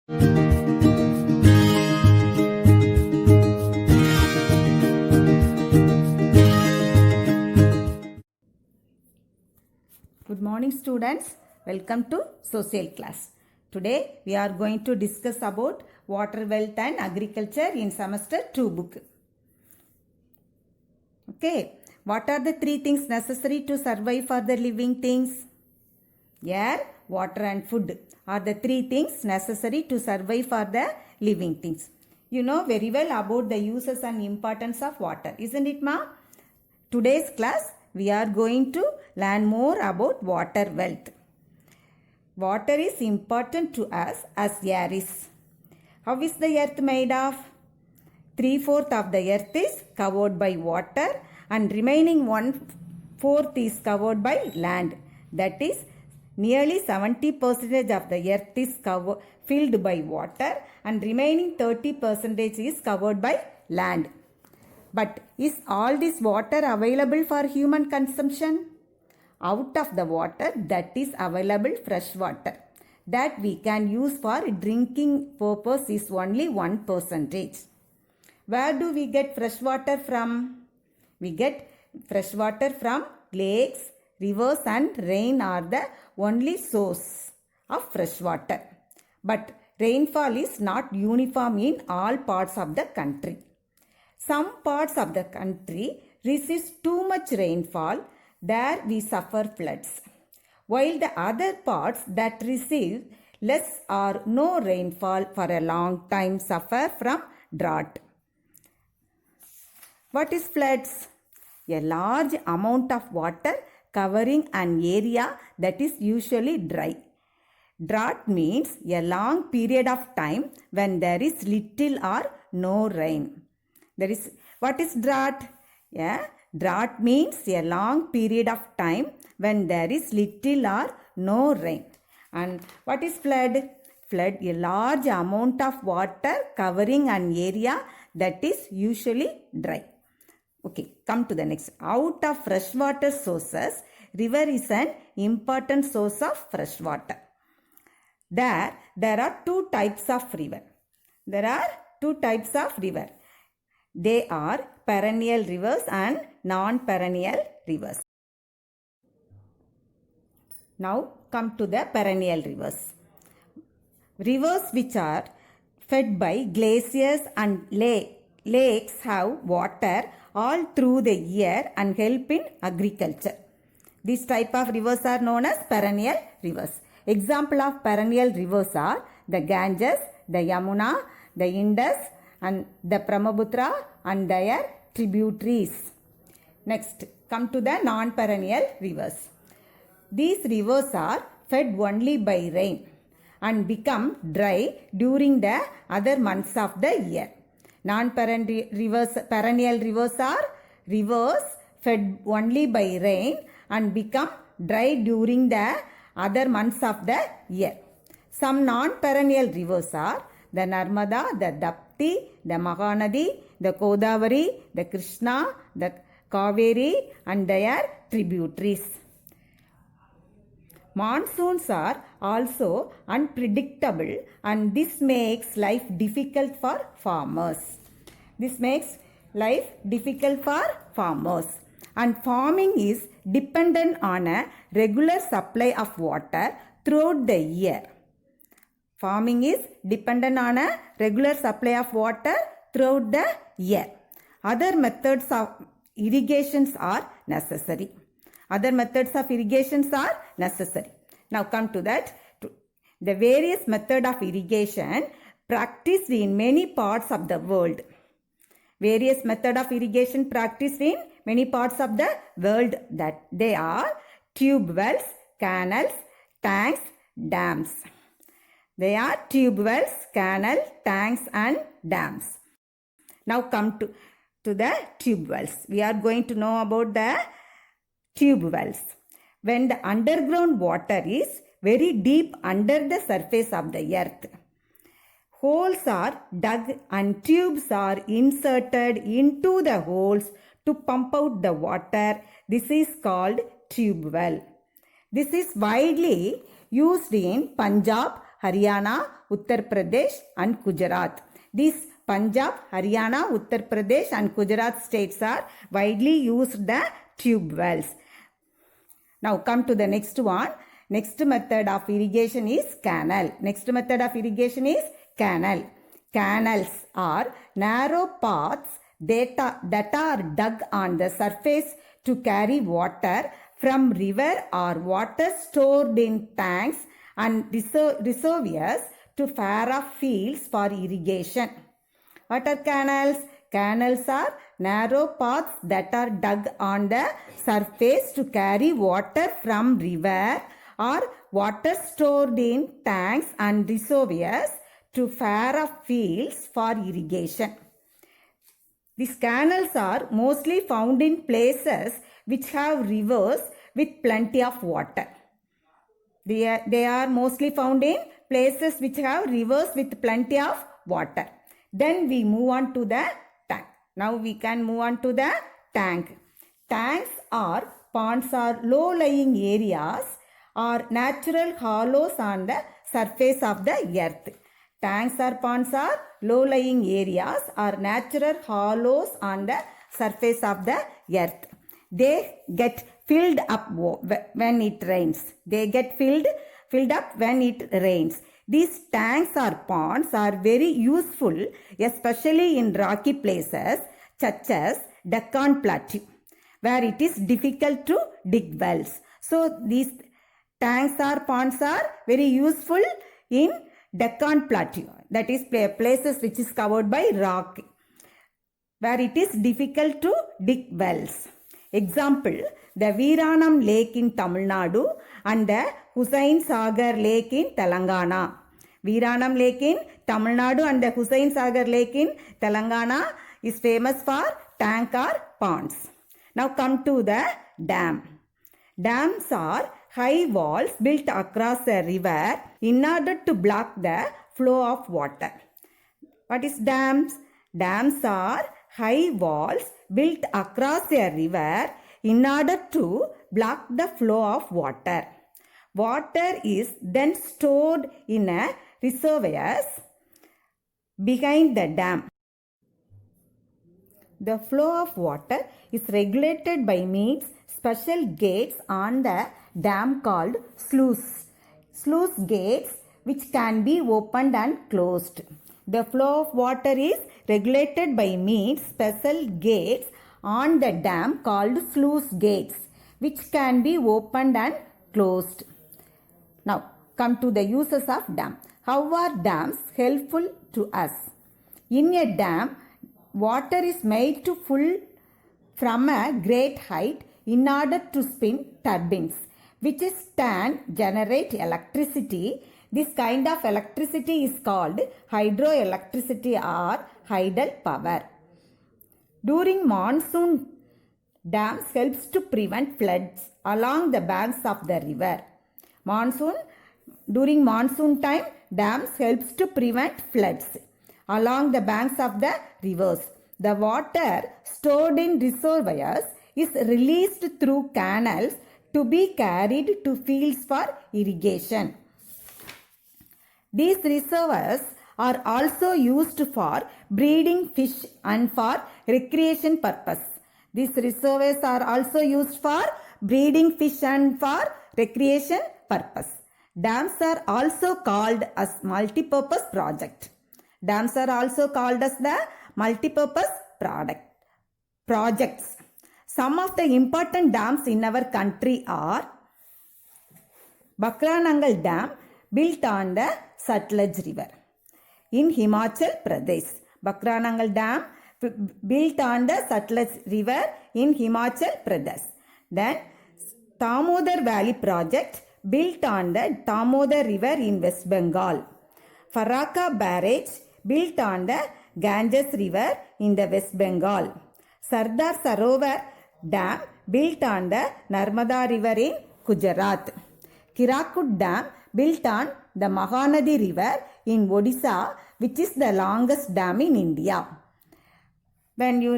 Good morning students, welcome to social class. Today we are going to discuss about water, wealth and agriculture in semester 2 book. Okay, what are the three things necessary to survive for the living things? Air, water and food are the three things necessary to survive for the living things. You know very well about the uses and importance of water, isn't it ma? Today's class we are going to learn more about water wealth. Water is important to us as air is. How is the earth made of? 3/4 of the earth is covered by water and remaining 1/4 is covered by land. That is nearly 70% of the earth is filled by water and remaining 30% is covered by land. But is all this water available for human consumption? Out of the water that is available, fresh water that we can use for drinking purpose is only 1%. Where do we get fresh water from? We get fresh water from lakes, rivers and rain are the only source of fresh water. But rainfall is not uniform in all parts of the country. Some parts of the country receive too much rainfall, there we suffer floods, while the other parts that receive less or no rainfall for a long time suffer from drought. What is floods? A large amount of water covering an area that is usually dry. Drought means a long period of time when there is little or no rain. What is drought? Yeah, drought means a long period of time when there is little or no rain. And what is flood? Flood, a large amount of water covering an area that is usually dry. Okay, come to the next. Out of freshwater sources, river is an important source of fresh water. There are two types of river. There are two types of river. They are perennial rivers and non-perennial rivers. Now come to the perennial rivers. Rivers which are fed by glaciers and lakes have water all through the year and help in agriculture. This type of rivers are known as perennial rivers. Example of perennial rivers are the Ganges, the Yamuna, the Indus and the Brahmaputra and their tributaries. Next, come to the non-perennial rivers. These rivers are fed only by rain and become dry during the other months of the year. Perennial rivers are rivers fed only by rain and become dry during the other months of the year. Some non-perennial rivers are the Narmada, the Dapti, the Mahanadi, the Godavari, the Krishna, the Kaveri and their tributaries. Monsoons are also unpredictable and this makes life difficult for farmers. And farming is dependent on a regular supply of water throughout the year. Farming is dependent on a regular supply of water throughout the year. Other methods of irrigations are necessary. Now come to that. The various methods of irrigation practiced in many parts of the world. That they are tube wells, canals, tanks, dams. They are tube wells, canal, tanks and dams. Now come to the tube wells. We are going to know about the tube wells. When the underground water is very deep under the surface of the earth, holes are dug and tubes are inserted into the holes to pump out the water. This is called tube well. This is widely used in Punjab, Haryana, Uttar Pradesh and Gujarat. These Punjab, Haryana, Uttar Pradesh and Gujarat states are widely used the tube wells. Now come to the next one. Next method of irrigation is canal. Next method of irrigation is canal. Canals are narrow paths that are dug on the surface to carry water from river or water stored in tanks and reservoirs to far-off fields for irrigation. What are canals? Canals are narrow paths that are dug on the surface to carry water from river or water stored in tanks and reservoirs to far-off fields for irrigation. These canals are mostly found in places which have rivers with plenty of water. They are mostly found in places which have rivers with plenty of water. Then we move on to the tank. Now we can move on to the tank. Tanks or ponds are low-lying areas or natural hollows on the surface of the earth. Tanks or ponds are low-lying areas or natural hollows on the surface of the earth. They get filled up when it rains. They get filled up when it rains. These tanks or ponds are very useful, especially in rocky places such as Deccan Plateau, where it is difficult to dig wells. So these tanks or ponds are very useful in Deccan Plateau, that is places which is covered by rock, where it is difficult to dig wells. Example, the Veeranam Lake in Tamil Nadu and the Hussain Sagar Lake in Telangana. Veeranam Lake in Tamil Nadu and the Hussain Sagar Lake in Telangana is famous for tank or ponds. Now come to the dam. Dams are high walls built across a river in order to block the flow of water. What is dams? Dams are high walls built across a river in order to block the flow of water. Water is then stored in a reservoirs behind the dam. The flow of water is regulated by means special gates on the dam called sluice. Sluice gates which can be opened and closed. The flow of water is regulated by means special gates on the dam called sluice gates which can be opened and closed. Now come to the uses of dam. How are dams helpful to us? In a dam, water is made to full from a great height in order to spin turbines, which can generate electricity. This kind of electricity is called hydroelectricity or tidal power. During monsoon, dams helps to prevent floods along the banks of the river. During monsoon time, dams helps to prevent floods along the banks of the rivers. The water stored in reservoirs is released through canals to be carried to fields for irrigation. These reservoirs are also used for breeding fish and for recreation purpose. These reservoirs are also used for breeding fish and for recreation purpose. Dams are also called as multi-purpose project. Dams are also called as the multi-purpose projects. Some of the important dams in our country are Bakranangal Dam, built on the Satluj River in Himachal Pradesh. Bakranangal Dam built on the Satluj River in Himachal Pradesh. Then Damodar Valley Project, built on the Damodar River in West Bengal. Farakka Barrage, built on the Ganges River in the West Bengal. Sardar Sarovar Dam, built on the Narmada River in Gujarat. Hirakud Dam, built on the Mahanadi River in Odisha, which is the longest dam in India. When you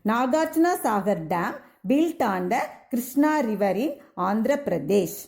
Nagarjuna Sagar Dam, built on the Krishna River in Andhra Pradesh.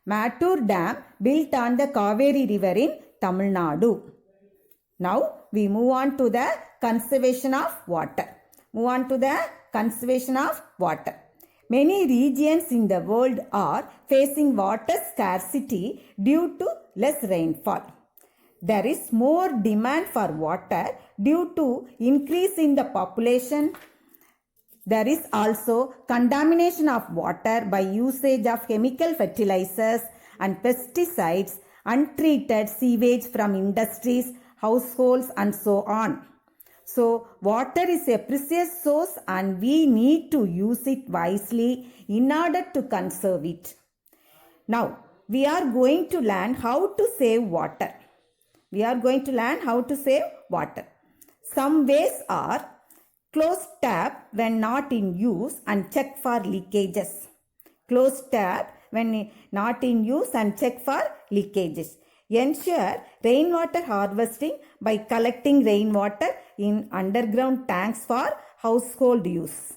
Mattur Dam built on the Kaveri River in Tamil Nadu. Now we move on to the conservation of water. Move on to the conservation of water. Many regions in the world are facing water scarcity due to less rainfall. There is more demand for water due to increase in the population. There is also contamination of water by usage of chemical fertilizers and pesticides, untreated sewage from industries, households and so on. So water is a precious source and we need to use it wisely in order to conserve it. Now we are going to learn how to save water. We are going to learn how to save water. Some ways are: close tap when not in use and check for leakages. Close tap when not in use and check for leakages. Ensure rainwater harvesting by collecting rainwater in underground tanks for household use.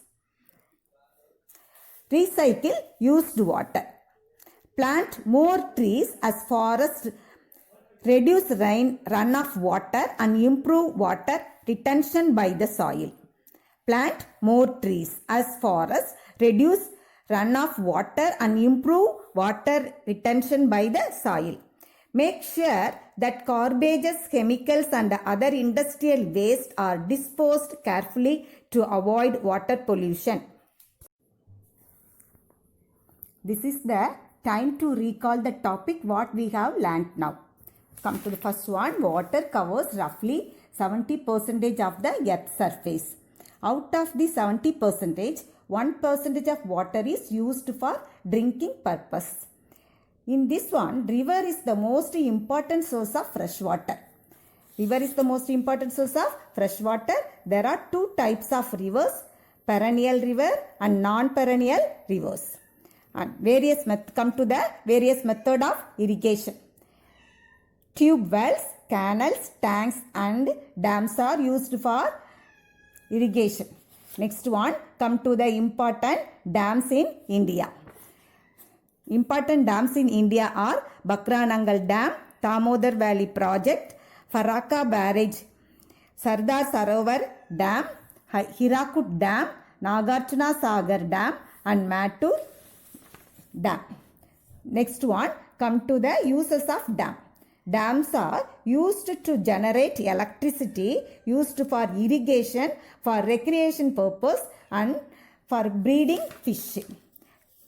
Recycle used water. Plant more trees as forests reduce runoff water and improve water retention by the soil. Plant more trees as forests reduce runoff water and improve water retention by the soil. Make sure that garbages, chemicals and other industrial waste are disposed carefully to avoid water pollution. This is the time to recall the topic what we have learnt now. Come to the first one. Water covers roughly 70% of the earth's surface. Out of the 70%, 1% of water is used for drinking purpose. In this one, river is the most important source of fresh water. River is the most important source of fresh water. There are two types of rivers, perennial river and non-perennial rivers. And come to the various method of irrigation. Tube wells, canals, tanks and dams are used for irrigation. Next one, come to the important dams in India. Important dams in India are Bakranangal Dam, Damodar Valley Project, Farakka Barrage, Sardar Sarovar Dam, Hirakud Dam, Nagarjuna Sagar Dam and Mattur Dam. Next one, come to the uses of dam. Dams are used to generate electricity, used for irrigation, for recreation purpose and for breeding fish.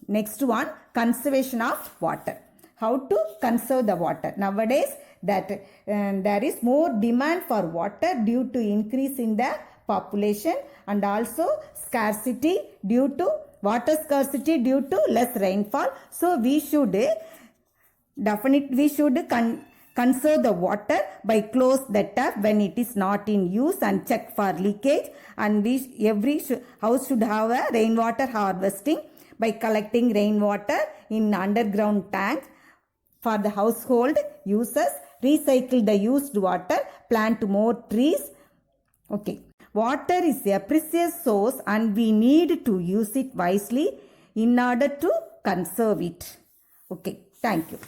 Next one, conservation of water. How to conserve the water? Nowadays, there is more demand for water due to increase in the population and also scarcity due to less rainfall. So we should conserve the water by close the tap when it is not in use and check for leakage, and every house should have a rainwater harvesting by collecting rainwater in underground tank for the household uses. Recycle the used water, plant more trees. Okay. Water is a precious source and we need to use it wisely in order to conserve it. Okay. Thank you.